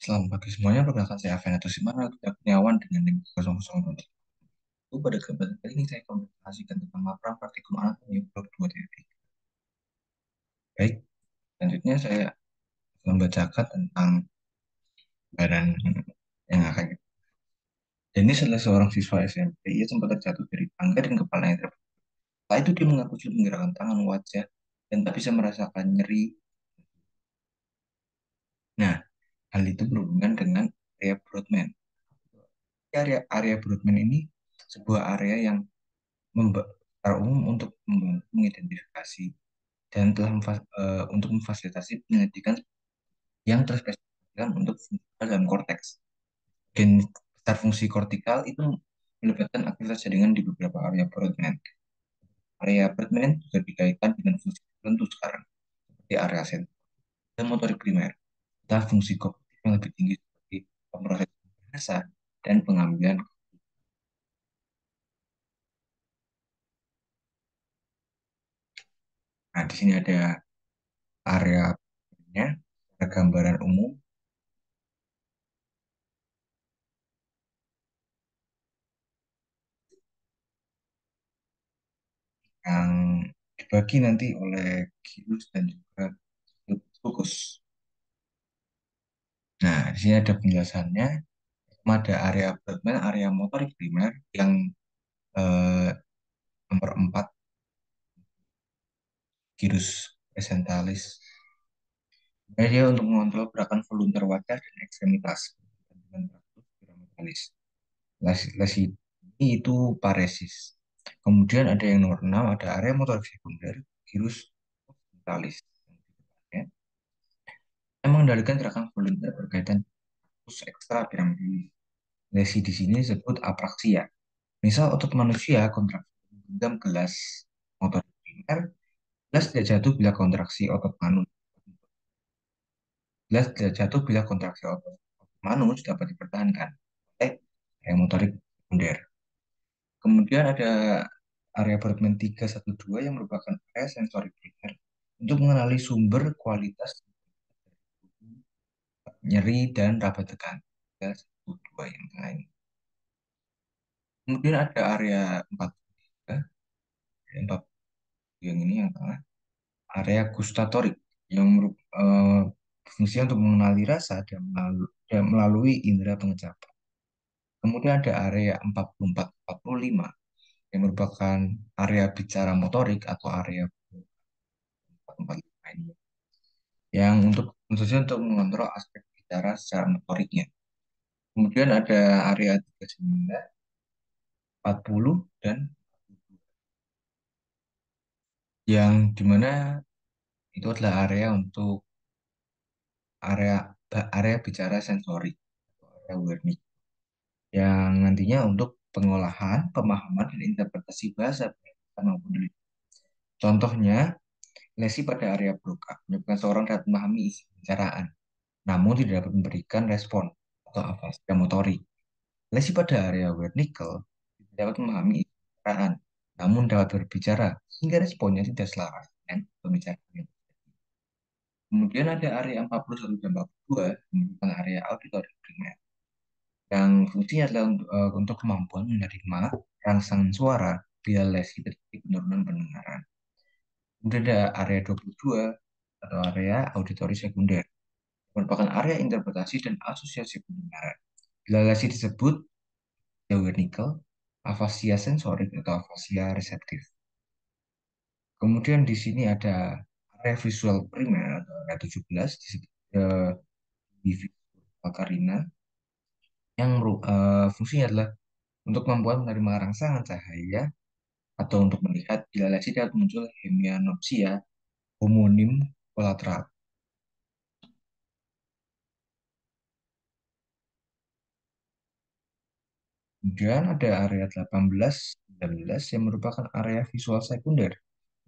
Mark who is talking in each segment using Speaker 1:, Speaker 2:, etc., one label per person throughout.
Speaker 1: Selamat pagi semuanya, perkenalkan saya Alvin atau Simana, kita Kurniawan dengan NIM 002. Itu pada kesempatan kali ini saya akan mempresentasikan tentang laporan praktikum anatomi blok 2.3. Baik, selanjutnya saya akan membacakan tentang badan yang akan kita. Dennis adalah seorang siswa SMP. Ia sempat terjatuh dari tangga dan kepalanya terbelah. Setelah itu dia mengaku sulit menggerakkan tangan, wajah, dan tak bisa merasakan nyeri. Nah, hal itu berhubungan dengan area Brodmann. Area Brodmann ini sebuah area yang secara umum untuk membantu mengidentifikasi dan untuk memfasilitasi penyelidikan yang terspesifikasikan untuk fungsi dalam korteks. Gen besar fungsi kortikal itu melibatkan aktivitas jaringan di beberapa area Brodmann. Area Brodmann juga dikaitkan dengan fungsi tertentu sekarang, seperti area sentral dan motorik primer, serta fungsi kognitif yang lebih tinggi seperti pemrosesan bahasa dan pengambilan. Nah, di sini ada area-nya, ada gambaran umum yang dibagi nanti oleh Gilus dan juga Lukus. Nah, di sini ada penjelasannya. Ada area Brodmann, area motorik primer yang eh, nomor 4, gyrus presentalis. Nah, dia untuk mengontrol gerakan voluntar wajah dan ekstremitas dengan traktus piramentalis. Lesi ini itu paresis. Kemudian ada yang nomor 6, ada area motorik sekunder, gyrus presentalis. Ya, yang mengendalikan gerakan voluntar berkaitan traktus ekstra piramentalis. Lesi di sini disebut apraksia. Misal otot manusia kontraksi menggenggam gelas motor primer, gelas tidak jatuh bila kontraksi otot manus. Gelas tidak jatuh bila kontraksi otot manus dapat dipertahankan oleh area motorik sekunder. Kemudian ada area Brodmann 312 yang merupakan area sensori primer untuk mengenali sumber kualitas nyeri dan raba tekan. 312 yang tengah ini. Kemudian ada area 43, area 40 yang ini yang tengah, area gustatorik yang berfungsi untuk mengenali rasa dan melalui indera pengecapan. Kemudian ada area 44-45 yang merupakan area bicara motorik atau area 445 ini yang khususnya untuk mengontrol aspek bicara secara motoriknya. Kemudian ada area 39, 40 dan yang dimana itu adalah area untuk area area bicara sensori atau area awareness yang nantinya untuk pengolahan, pemahaman, dan interpretasi bahasa maupun tulisan. Contohnya, lesi pada area Broca menyebabkan seorang dapat memahami isi pembicaraan, namun tidak dapat memberikan respon atau afasia motorik. Lesi pada area Wernicke tidak dapat memahami isi pembicaraan, namun dapat berbicara hingga responnya tidak selaras dengan pembicaraan. Kemudian ada area 41 dan 42 yang merupakan area auditory primer yang fungsinya adalah untuk kemampuan menerima rangsangan suara bila lesi terjadi penurunan pendengaran. Kemudian ada area 22 atau area auditori sekunder, merupakan area interpretasi dan asosiasi pendengaran. Bila lesi disebut Wernicke, afasia sensorik atau afasia reseptif. Kemudian di sini ada area visual primer atau area 17 disebut di visual karina yang fungsinya adalah untuk kemampuan menerima rangsangan cahaya atau untuk melihat bila lesi dapat muncul hemianopsia homonim kolateral. Kemudian ada area 18-19 yang merupakan area visual sekunder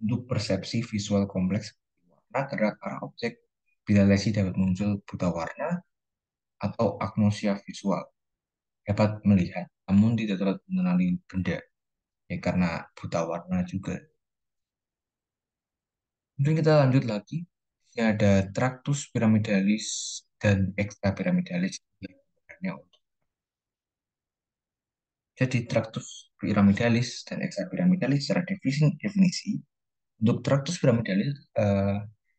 Speaker 1: untuk persepsi visual kompleks warna, gerak, arah objek bila lesi dapat muncul buta warna atau agnosia visual. Dapat melihat namun tidak dapat mengenali benda ya karena buta warna juga. Kemudian kita lanjut lagi. Ini ada Tractus pyramidalis dan ekstrapiramitalis. Jadi traktus piramidalis dan ekstrapiramitalis secara definisi untuk traktus piramidalis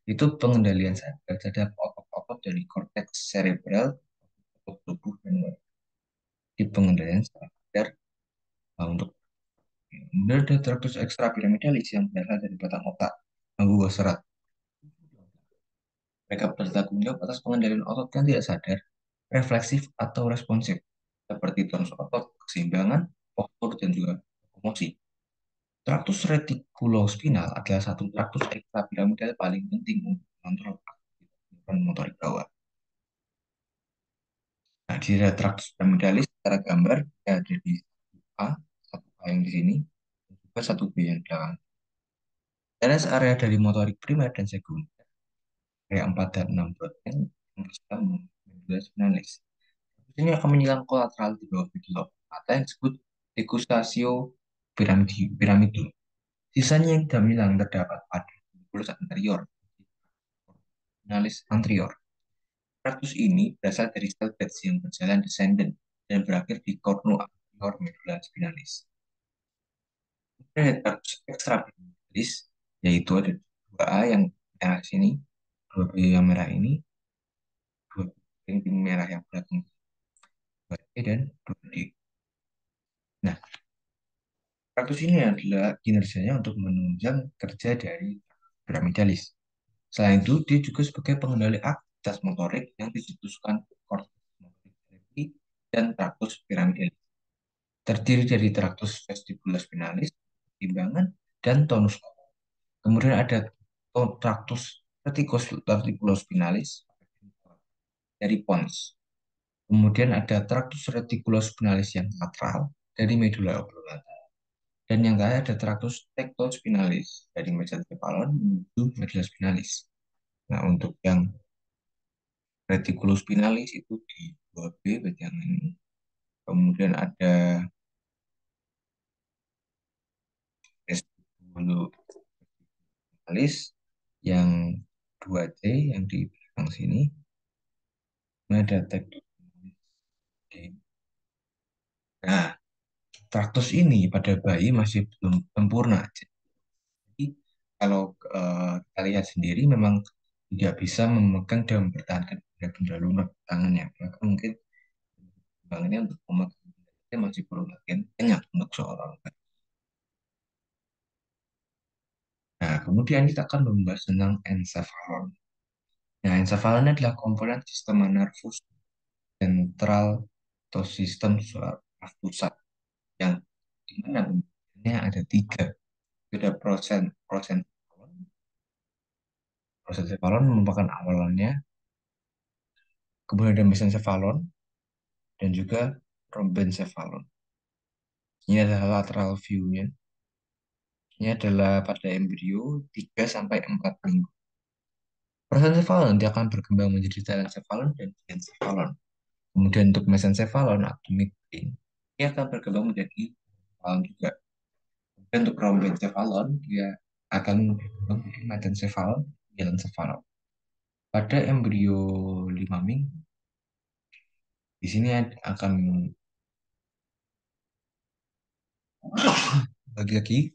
Speaker 1: itu pengendalian sadar terhadap otot-otot dari korteks cerebral, otot tubuh dan di pengendalian secara sadar untuk kemudian ada traktus ekstrapiramitalis yang berasal dari batang otak, membuat serat. Mereka bertanggung jawab atas pengendalian otot yang tidak sadar, refleksif atau responsif, seperti tonus otot, keseimbangan, postur, dan juga lokomosi. Traktus retikulospinal adalah satu traktus ekstrapiramidal paling penting untuk mengontrol aktivitas motorik bawah. Nah, di traktus piramidalis secara gambar ya ada di A, satu A yang di sini, dan juga satu B yang di belakang. Teres area dari motorik primer dan sekunder, area 4 dan 6 Broadband, yang bersifat spinalis. Ini akan menyilang kolateral di bawah video mata yang disebut dekustasio piramidum. Sisanya yang gamilang terdapat pada bulus anterior, finalis anterior. Traktus ini berasal dari sel Betz yang berjalan descendant dan berakhir di cornu anterior medulla spinalis. Kemudian ada traktus extrapyramidis, yaitu ada dua A yang merah sini, dua B yang merah ini, dua ring merah yang belakang, dua E dan dua D. Nah, traktus ini adalah kinerjanya untuk menunjang kerja dari piramidalis. Selain itu, dia juga sebagai pengendali aktivitas motorik yang dicetuskan korteks motorik cerebri dan traktus piramidalis. Terdiri dari traktus vestibulospinalis, timbangan, dan tonus. Kemudian ada traktus retikulospinalis dari pons. Kemudian ada traktus retikulospinalis yang lateral dari medulla oblongata. Dan yang terakhir ada traktus tectospinalis dari mesencephalon menuju medulla spinalis. Nah, untuk yang retikulospinalis itu di 2B bagian ini. Kemudian ada vestibulopinalis yang 2C yang di belakang sini. Kemudian ada tectospinalis. Nah, traktus ini pada bayi masih belum sempurna. Jadi kalau kita lihat sendiri memang tidak bisa memegang dan mempertahankan benda-benda lunak di tangannya. Maka mungkin perkembangannya untuk memegang benda masih perlu latihan banyak untuk seorang. Nah, kemudian kita akan membahas tentang encephalon. Nah, encephalon adalah komponen sistem nervus sentral atau sistem saraf pusat yang dimana ini ada tiga. Ada prosencephalon. Prosencephalon merupakan awalannya, kemudian ada mesencephalon dan juga rhombencephalon. Ini adalah lateral view-nya. Ini adalah pada embrio 3 sampai 4 minggu. Prosencephalon nanti akan berkembang menjadi telencephalon dan diencephalon. Kemudian untuk mesencephalon atau midbrain, dia akan berkembang menjadi encephalon juga. Dan untuk rhombencephalon, dia akan berkembang menjadi metencephalon, diencephalon. Pada embrio 5 minggu, di sini akan bagi lagi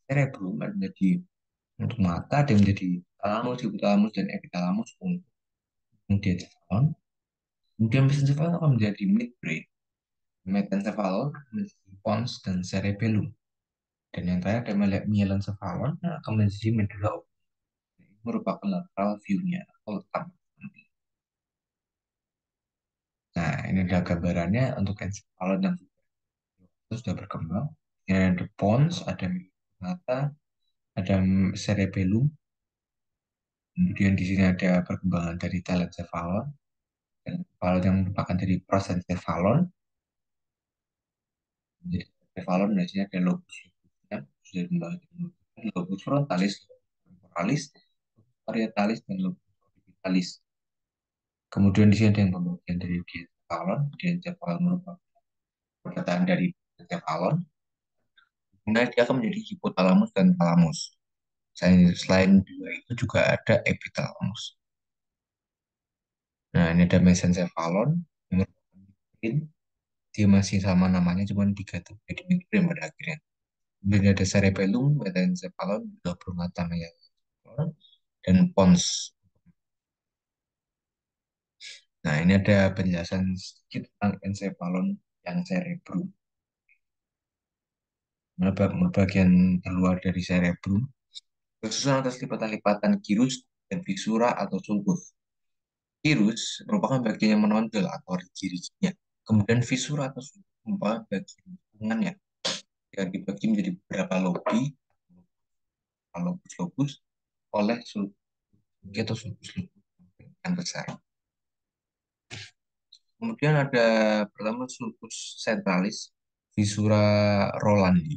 Speaker 1: cerebrum ada menjadi untuk mata, ada menjadi talamus, hipotalamus, dan epitalamus untuk diencephalon. Kemudian mesencephalon akan menjadi midbrain, metencephalon menjadi pons dan cerebellum. Dan yang terakhir ada mielencephalon yang akan menjadi medulla oblongata. Ini merupakan lateral view-nya atau letak nanti. Nah, ini adalah gambarannya untuk encephalon yang sudah berkembang. Ini ada pons, ada mata, ada cerebellum. Kemudian di sini ada perkembangan dari telencephalon, dan encephalon yang merupakan dari prosencephalon. Jadi encephalon biasanya ada lobus lobusnya sudah dikembangkan, lobus frontalis, temporalis, parietalis, dan lobus orbitalis. Kemudian di sini ada yang pembagian dari diencephalon. Diencephalon merupakan perkataan dari encephalon. Kemudian dia akan menjadi hipotalamus dan talamus. Selain dua itu juga ada epitalamus. Nah, ini ada mesencephalon, yang merupakan brain. Dia masih sama namanya, cuman diganti jadi midbrain pada akhirnya. Kemudian ada cerebellum, mesencephalon, juga bermata yang dan pons. Nah, ini ada penjelasan sedikit tentang encephalon yang cerebrum. Nah, bagian keluar dari cerebrum bersusun atas lipatan-lipatan gyrus dan visura atau sulcus. Gyrus merupakan bagian yang menonjol atau rigid-rigidnya. Kemudian visura atau sulcus merupakan bagian hubungannya yang dibagi menjadi beberapa lobi lobus-lobus oleh sulcus atau sulcus-sulcus yang besar. Kemudian ada pertama sulcus centralis, visura Rolandi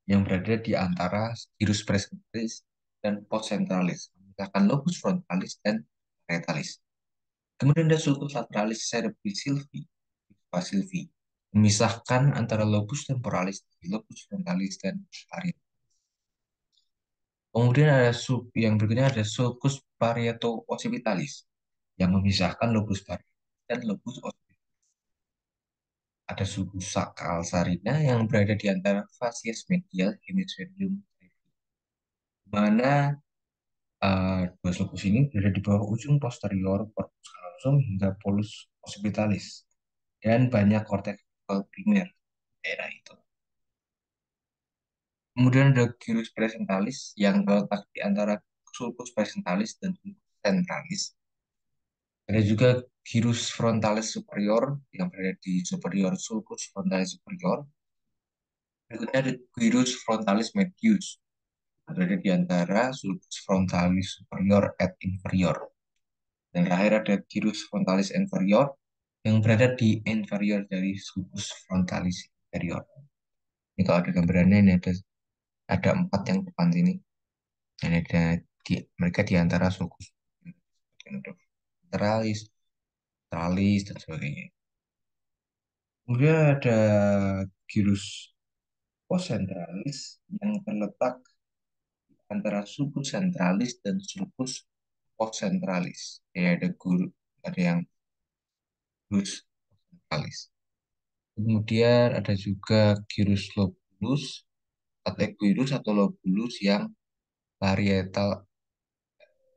Speaker 1: yang berada di antara gyrus presentalis dan postcentralis, misalkan lobus frontalis dan parietalis. Kemudian ada sulcus lateralis cerebri sylvie, Silvi, memisahkan antara lobus temporalis, lobus frontalis dan parietalis. Kemudian ada yang berikutnya ada sulcus parieto-occipitalis yang memisahkan lobus parietal dan lobus occipitalis. Ada suku sakal sarina yang berada di antara facies medial hemisferium, di mana dua sulcus ini berada di bawah ujung posterior corpus callosum hingga polus occipitalis dan banyak korteks primer daerah itu. Kemudian ada gyrus presentalis yang terletak di antara sulcus presentalis dan sulcus centralis. Ada juga gyrus frontalis superior yang berada di superior sulcus frontalis superior. Berikutnya ada gyrus frontalis medius berada di antara sulcus frontalis superior et inferior. Dan terakhir ada gyrus frontalis inferior yang berada di inferior dari sulcus frontalis inferior. Ini kalau ada gambarannya ini ada empat yang depan sini. Dan ada mereka di antara sulcus venteralis, tralis dan sebagainya. Kemudian ada gyrus postcentralis yang terletak antara sulcus centralis dan sulcus postcentralis. Ya, ada yang gyrus postcentralis. Kemudian ada juga gyrus lobulus, atau gyrus atau lobulus yang parietal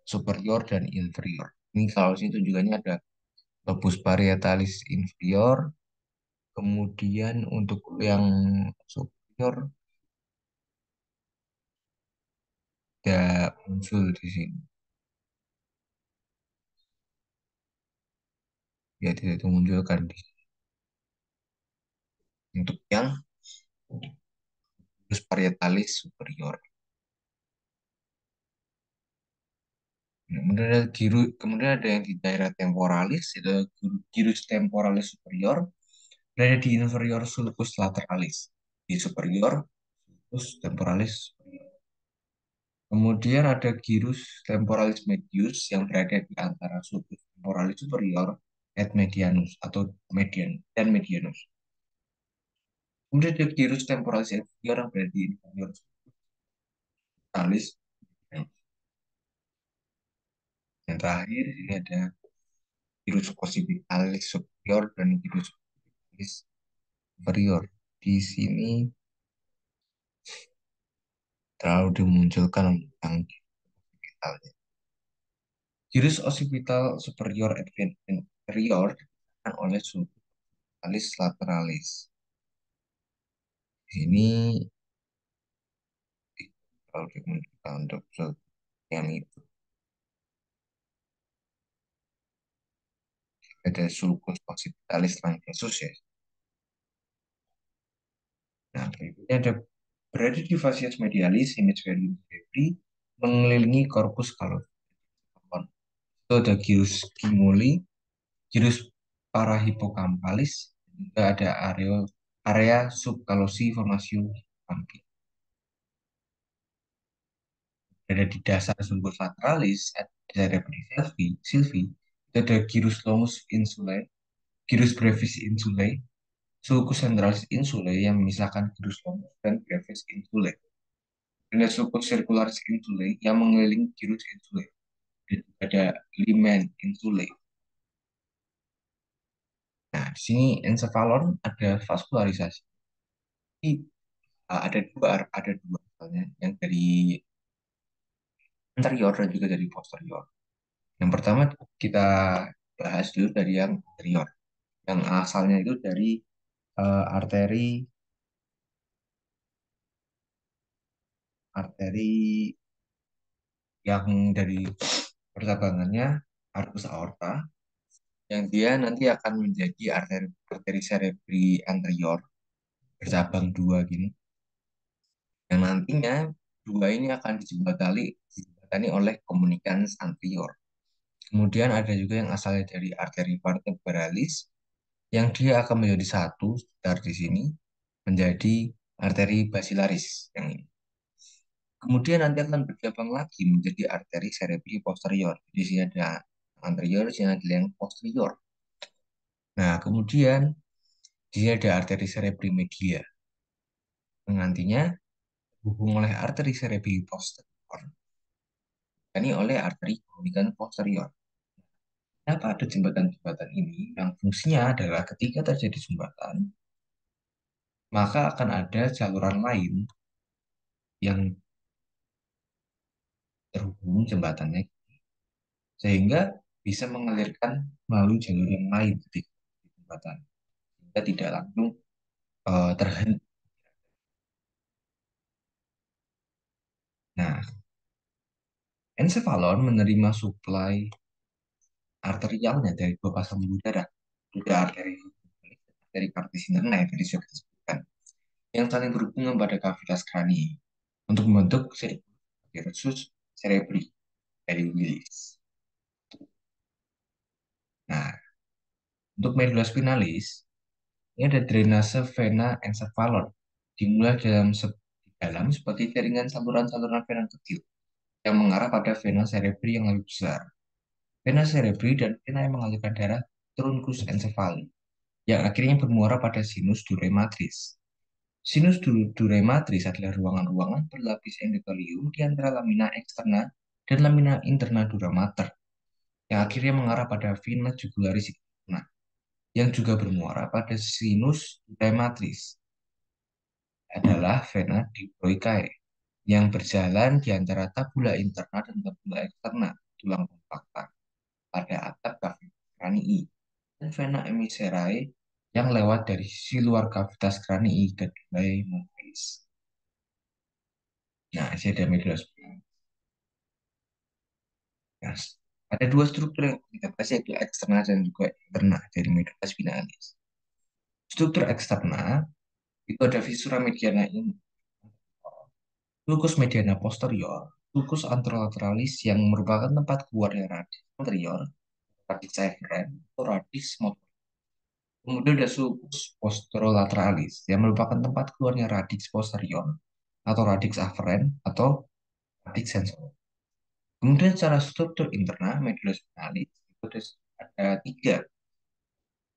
Speaker 1: superior dan inferior. Ini kalau sini tunjukannya ada lobus parietalis inferior, kemudian untuk yang superior tidak muncul di sini. Ya tidak dimunculkan di untuk yang lobus parietalis superior. Kemudian ada yang di daerah temporalis, itu gyrus temporalis superior, berada di inferior sulcus lateralis. Di superior, sulcus temporalis superior. Kemudian ada gyrus temporalis medius yang berada di antara sulcus temporalis superior et medianus atau median dan medianus. Kemudian ada gyrus temporalis inferior yang berada di inferior sulcus. Yang terakhir ini ada gyrus occipitalis superior dan gyrus occipitalis inferior. Di sini terlalu dimunculkan yang occipitalnya. Gyrus occipital superior et inferior disebabkan oleh sulcus occipitalis lateralis. Di sini terlalu dimunculkan untuk yang itu. Ada sulcus occipitalis transversus ya. Nah, berikutnya ada berada di facies medialis hemisferium cerebri mengelilingi korpus callosum. Itu ada gyrus gimuli, gyrus parahipokampalis, juga ada area subkalosi formasio hippocampi. Ada di dasar sulcus lateralis, cerebri sylvie, itu ada gyrus longus insulae, gyrus brevis insulae, sulcus centralis insulae yang memisahkan gyrus longus dan brevis insulae. Dan ada sulcus circularis insulae yang mengelilingi gyrus insulae. Dan ada limen insulae. di sini ensefalon ada vaskularisasi. Jadi, ada dua misalnya, yang dari anterior dan juga dari posterior. Yang pertama kita bahas dulu dari yang anterior, yang asalnya itu dari arteri arteri yang dari percabangannya arcus aorta, yang dia nanti akan menjadi arteri arteri cerebri anterior bercabang dua gini, yang nantinya dua ini akan dijembatani oleh communicans anterior. Kemudian ada juga yang asalnya dari arteri vertebralis, yang dia akan menjadi satu sekitar di sini, menjadi arteri basilaris yang ini. Kemudian nanti akan bergabung lagi menjadi arteri cerebri posterior. Di sini ada anterior, di sini ada yang posterior. Nah, kemudian di sini ada arteri cerebri media. Yang nantinya dihubung oleh arteri cerebri posterior, ini oleh arteri komunikan posterior. Kenapa ada jembatan-jembatan ini? Yang fungsinya adalah ketika terjadi sumbatan, maka akan ada saluran lain yang terhubung jembatannya, sehingga bisa mengalirkan melalui jalur yang lain ketika di jembatan. Sehingga tidak langsung terhenti. Nah, ensefalon menerima suplai arterialnya dari dua pasang pembuluh darah, juga arteri kartis interna yang tadi sudah kita sebutkan, yang saling berhubungan pada kavitas krani untuk membentuk cerebrosus cerebri dari Willis. Nah, untuk medula spinalis, ini ada drainase vena encephalon, dimulai dalam seperti jaringan saluran-saluran vena kecil yang mengarah pada vena cerebri yang lebih besar. Vena cerebri dan vena yang mengalirkan darah truncus encephali, yang akhirnya bermuara pada sinus durematris. Sinus durematris adalah ruangan-ruangan berlapis endotelium di antara lamina eksterna dan lamina interna dura mater, yang akhirnya mengarah pada vena jugularis interna, yang juga bermuara pada sinus durematris adalah vena diploicae, yang berjalan di antara tabula interna dan tabula eksterna, tulang kompakta, pada atap kavitas kranii, dan vena emiserae yang lewat dari sisi luar kavitas kranii ke dulai mavis. Nah, ini ada medulla spinalis. Nah, ada dua struktur yang kita bahas, yaitu eksterna dan juga interna dari medulla spinalis. Struktur eksterna itu ada visura mediana ini, sulcus mediana posterior, sulcus anterolateralis yang merupakan tempat keluarnya radix anterior, radix efferent, atau radix motor. Kemudian ada sulcus posterolateralis yang merupakan tempat keluarnya radix posterior, atau radix afferent, atau radix sensor. Kemudian secara struktur interna medulla spinalis itu ada tiga: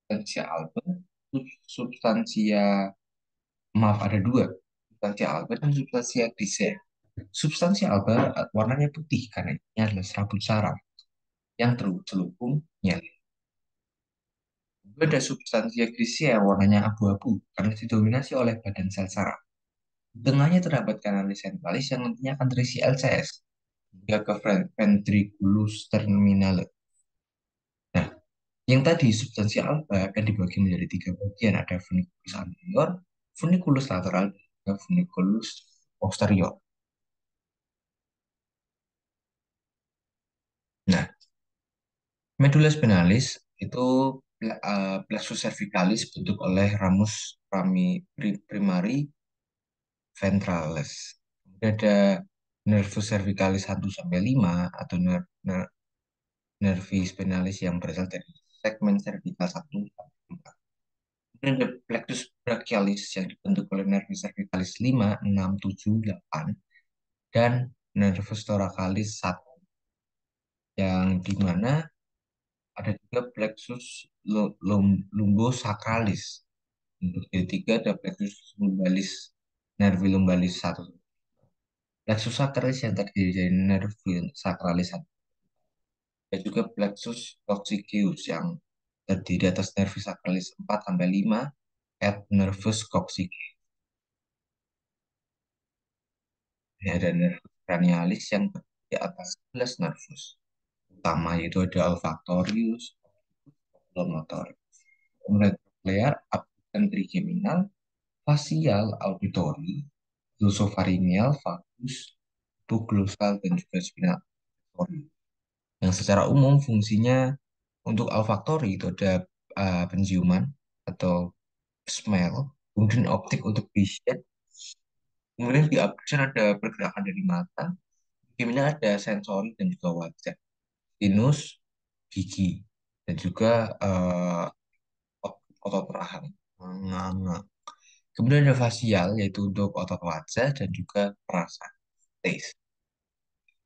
Speaker 1: substansia alba, substansia maaf ada dua, substansia alba dan substansia grisea. Substansia alba warnanya putih karena ini adalah serabut saraf yang terselubung nyali. Kemudian ada substansia grisea warnanya abu-abu karena didominasi oleh badan sel saraf. Di tengahnya terdapat kanalis centralis yang nantinya akan terisi LCS hingga ke ventriculus terminale. Nah, yang tadi substansi alba akan dibagi menjadi tiga bagian, ada funiculus anterior, funiculus lateral, dan funiculus posterior. Nah, medulla spinalis itu plexus cervicalis bentuk oleh ramus primary ventralis. Kemudian ada nervus cervicalis 1 sampai 5 atau nervi spinalis yang berasal dari segmen cervical 1 sampai 4. Kemudian ada plexus brachialis yang dibentuk oleh nervus cervicalis 5, 6, 7, 8, dan nervus thoracalis 1, yang dimana ada juga plexus lumbosacralis. Untuk ketiga ada plexus lumbalis, nervi lumbalis 1. Plexus sacralis yang terdiri dari nervi sacralis 1. Ada juga plexus coccygeus yang terdiri atas nervus sacralis 4 sampai 5, et nervus coccygeus. Ini ada nervus cranialis yang terdiri atas 11 nervus utama, yaitu ada olfactorius, oculomotor, kemudian cochlear, dan trigeminal, facial, auditory, glosopharyngeal, vagus, hypoglossal, dan juga spinal auditory. Yang secara umum fungsinya untuk olfaktori itu ada penciuman atau smell, kemudian optik untuk vision, kemudian di audition ada pergerakan dari mata, kimia ada sensori dan juga wajah, sinus, gigi, dan juga otot rahang. Nganga. Kemudian ada fasial yaitu untuk otot wajah dan juga perasa, taste.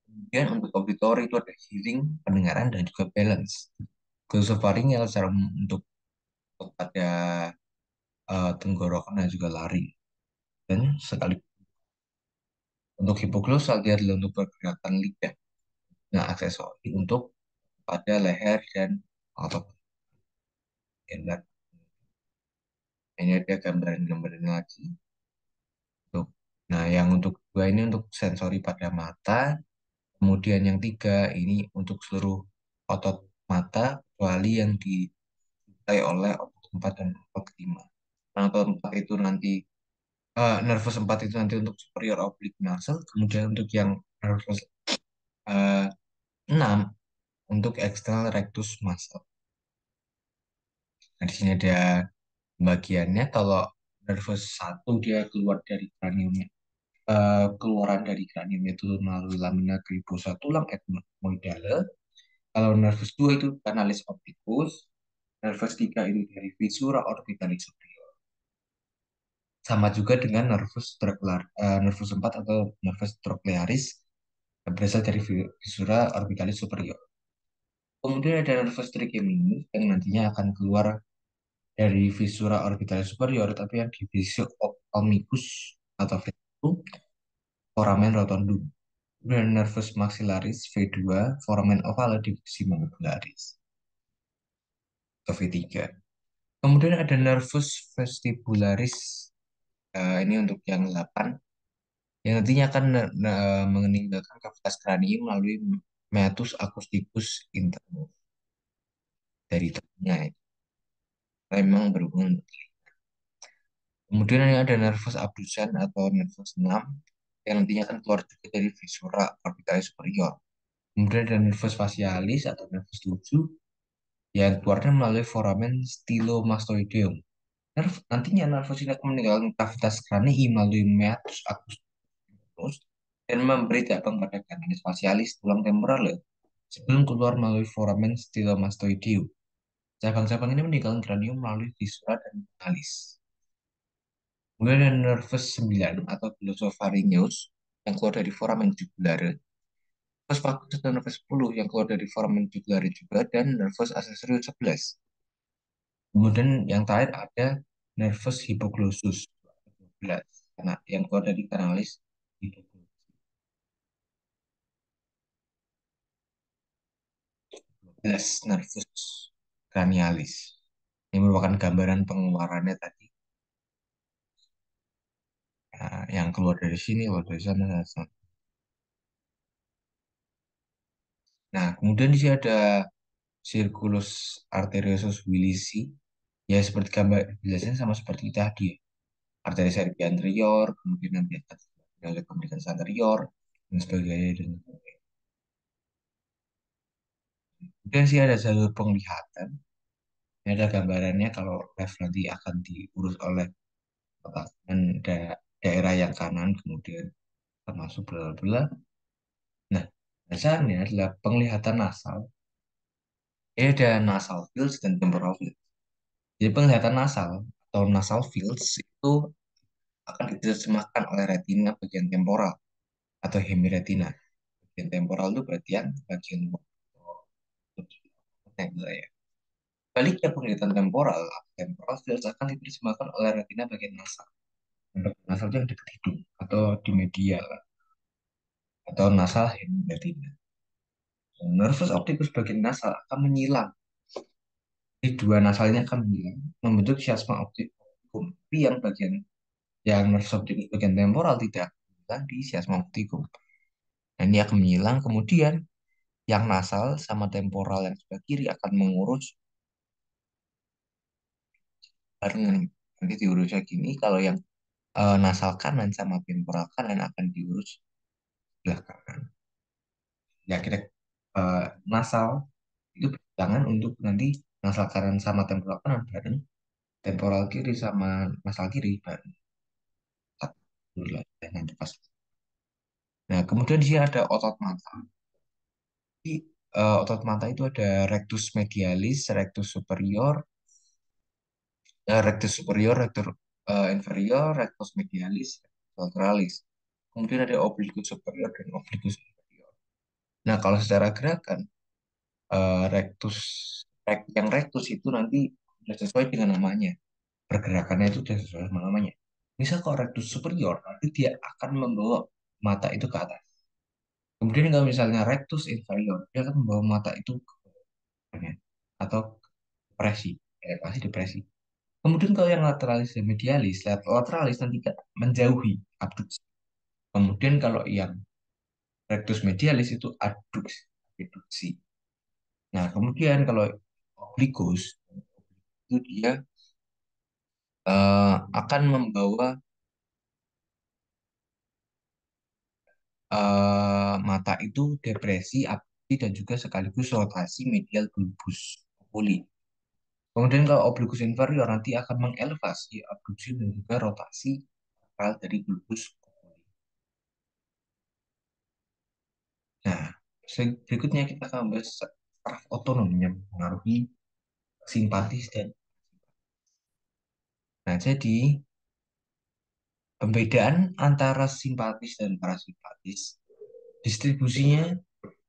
Speaker 1: Kemudian untuk auditori itu ada hearing, pendengaran, dan juga balance. Glossopharyngeal secara untuk pada tenggorokan dan juga lari. Dan sekali untuk hipoglossal dia adalah untuk pergerakan lidah. Nah, aksesori untuk pada leher dan otot gender. Ini ada gambaran-gambaran lagi. Untuk, nah, yang untuk dua ini untuk sensori pada mata. Kemudian yang tiga ini untuk seluruh otot mata, kecuali yang disertai oleh otot 4 dan otot 5. Nah, otot 4 itu nanti, nervus 4 itu nanti untuk superior oblique muscle, kemudian untuk yang nervus eh, 6 untuk external rectus muscle. Nah, di sini ada bagiannya. Kalau nervus 1 dia keluar dari kraniumnya, keluaran dari kranium itu melalui lamina cribosa tulang ethmoidale. Kalau nervus 2 itu canalis opticus, nervus 3 itu dari visura orbitalis superior. Sama juga dengan nervus 4 atau nervus trochlearis berasal dari visura orbitalis superior. Kemudian ada nervus trigeminus yang nantinya akan keluar dari visura orbitalis superior, tapi yang divisi ophthalmicus atau V1, foramen rotundum. Kemudian nervus maxillaris V2, foramen ovale divisi mandibularis atau V3. Kemudian ada nervus vestibularis, ini untuk yang 8, yang nantinya akan meninggalkan kavitas kranium melalui meatus acousticus internus dari telinga. Memang berhubungan. Kemudian ini ada nervus abducens atau nervus 6 yang nantinya akan keluar juga dari visura orbitalis superior. Kemudian ada nervus facialis atau nervus 7 yang keluarnya melalui foramen stylomastoideum. Nantinya nervus ini akan meninggalkan kavitas kranii melalui meatus acousticus dan memberi cabang pada canalis facialis tulang temporal sebelum keluar melalui foramen stylomastoideum. Cabang-cabang ini meninggalkan kranium melalui visura dan canalis. Kemudian ada nervus 9 atau glossopharyngeus yang keluar dari foramen jugulare. Nervus vagus atau nervus 10 yang keluar dari foramen jugulare juga, dan nervus accessorius 11. Kemudian yang terakhir ada nervus hypoglossus 12 karena yang keluar dari kanalis hypoglossus. 12 nervus cranialis. Ini merupakan gambaran pengeluarannya tadi. Nah, yang keluar dari sini, keluar dari sana. Nah, kemudian di sini ada circulus arteriosus wilisi. Ya, seperti gambar biasanya sama seperti tadi. Arteri cerebri anterior, kemudian nanti ada komunikasi anterior, dan sebagainya. Dan sebagainya. Kemudian sih ada jalur penglihatan. Ini ada gambarannya kalau left nanti akan diurus oleh otak dan daerah yang kanan, kemudian termasuk bla Nah, dasarnya adalah penglihatan nasal. Ini ada nasal fields dan temporal fields. Jadi penglihatan nasal atau nasal fields itu akan diterjemahkan oleh retina bagian temporal atau hemiretina. Bagian temporal itu berarti yang bagian ya. Baliknya penglihatan temporal, temporal fields akan diterjemahkan oleh retina bagian nasal. Bagian nasal itu yang dekat hidung atau di medial atau nasal hemiretina. Nervus opticus bagian nasal akan menyilang Jadi dua nasal ini akan hilang, membentuk chiasma optikum. Tapi yang bagian yang nerve optikus bagian temporal tidak hilang di chiasma optikum. Nah, ini akan menghilang, kemudian yang nasal sama temporal yang sebelah kiri akan mengurus barengan. Nanti diurusnya gini, kalau yang nasal kanan sama temporal kanan akan diurus sebelah kanan. Ya, kita eh, nasal itu jangan untuk nanti nasal kanan sama temporal kanan bareng, temporal kiri sama nasal kiri bareng. Satu, dua, nanti pas. Nah, kemudian di sini ada otot mata. Di otot mata itu ada rectus medialis, rectus superior, rectus inferior, rectus medialis, rectus lateralis. Kemudian ada obliquus superior dan obliquus inferior. Nah, kalau secara gerakan, rectus yang rectus itu nanti sudah sesuai dengan namanya. Pergerakannya itu sudah sesuai dengan namanya. Misal kalau rectus superior, nanti dia akan membawa mata itu ke atas. Kemudian kalau misalnya rectus inferior, dia akan membawa mata itu ke bawah atau depresi, pasti depresi. Kemudian kalau yang lateralis dan medialis, lateralis nanti menjauhi abduksi. Kemudian kalau yang rectus medialis itu abduksi. Nah, kemudian kalau oblikus itu dia akan membawa mata itu depresi, abduksi, dan juga sekaligus rotasi medial bulbus oculi. Kemudian kalau oblikus inferior nanti akan mengelevasi abduksi dan juga rotasi sakral dari bulbus oculi. Nah, berikutnya kita akan membahas saraf otonom yang mempengaruhi simpatis dan. Nah, jadi pembedaan antara simpatis dan parasimpatis distribusinya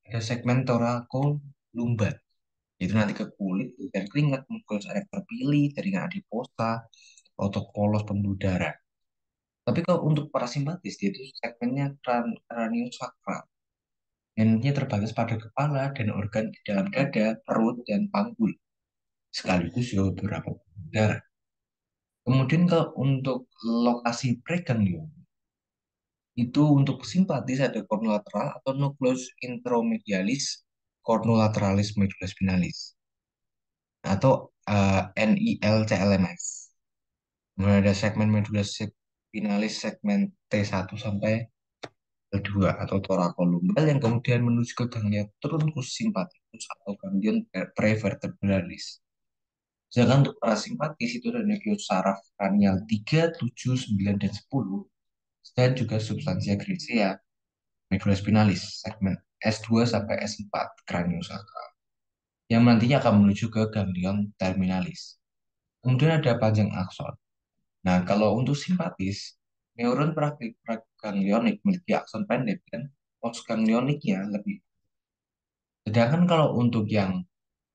Speaker 1: ada segmen thoracolumbar, itu nanti ke kulit, dan keringat, mukus area terpilih, jaringan adiposa, otot polos, pembuluh darah. Tapi kalau untuk parasimpatis, dia itu segmennya craniosacral. Energinya terbatas pada kepala dan organ di dalam dada, perut, dan panggul. Sekaligus ya beberapa pembuluh darah. Kemudian kalau untuk lokasi preganglion, itu untuk simpatis ada kornolateral atau nucleus intromedialis cornolateralis medulla spinalis atau NILCLMS. Kemudian ada segmen medulla spinalis segmen T1 sampai T2 atau thoracolumbar yang kemudian menuju ke ganglia truncus sympathicus atau ganglion prevertebralis. Sedangkan untuk parasimpatis itu ada nucleus saraf kranial 3, 7, 9, dan 10 dan juga substansia grisea medulla spinalis segmen S2 sampai S4 craniosacral yang nantinya akan menuju ke ganglion terminalis. Kemudian ada panjang akson. Nah, kalau untuk simpatis, neuron praganglionik memiliki akson pendek dan postganglioniknya lebih. Sedangkan kalau untuk yang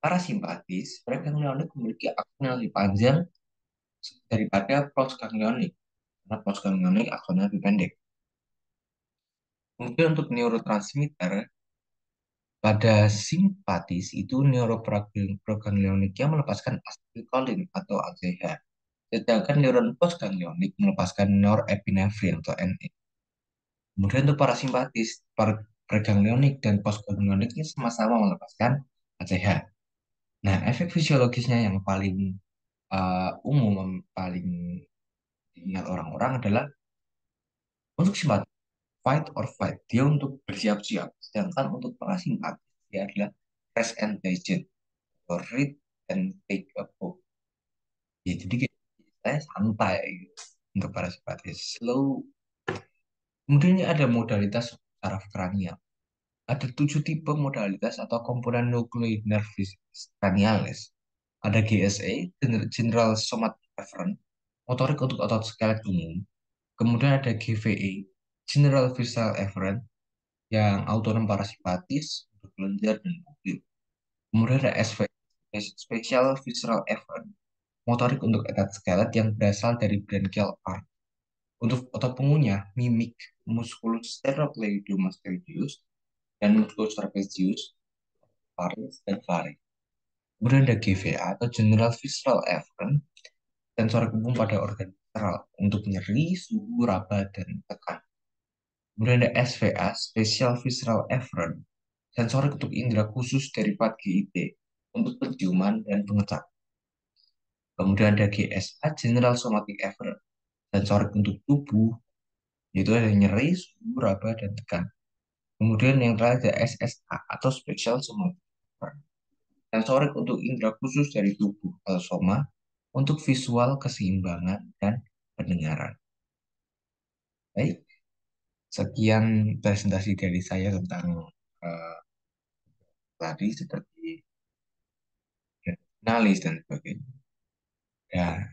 Speaker 1: parasimpatis, preganglionik memiliki akson yang lebih panjang daripada postganglionik, karena postganglionik aksonnya lebih pendek. Kemudian untuk neurotransmitter, pada simpatis itu neuroprogangglioniknya melepaskan asetilkolin atau ACH. Sedangkan neuron postganglionik melepaskan norepinefrin atau NE. Kemudian untuk parasimpatis, preganglionik dan postganglionik ini sama-sama melepaskan ACH. Nah, efek fisiologisnya yang paling umum, yang paling diingat orang-orang adalah untuk simpatis, fight or fight. Dia untuk bersiap-siap. Sedangkan untuk parasimpatis, dia adalah rest and digest atau read and take a book. Ya, jadi saya santai gitu. Untuk parasimpatis, slow. Kemudian ini ada modalitas saraf kranial. Ada 7 tipe modalitas atau komponen nukleus nervus cranialis. Ada GSA, General Somatic Afferent, motorik untuk otot skelet umum. Kemudian ada GVA, General Visceral Afferent, yang autonom parasimpatis untuk kelenjar dan mobil. Kemudian ada Special Visceral Afferent, motorik untuk otot skelet yang berasal dari branchial arch. Untuk otot punggungnya, mimik, musculus sternocleidomastoideus, dan musculus trapezius, pharynx, dan pharynx. Kemudian ada GVA atau General Visual Efferent, sensor umum pada organ visceral untuk nyeri, suhu, raba, dan tekan. Kemudian ada SVA, Special Visceral Efferent, sensorik untuk indera khusus derivat GIT untuk penciuman dan pengecat. Kemudian ada GSA, General Somatic Efferent, sensorik untuk tubuh, yaitu ada nyeri, suhu, raba, dan tekan. Kemudian yang terakhir ada SSA atau Special Somatic Efferent, sensorik untuk indera khusus dari tubuh atau soma untuk visual keseimbangan dan pendengaran. Baik, sekian presentasi dari saya tentang eh, tadi seperti finalis dan sebagainya. Ya,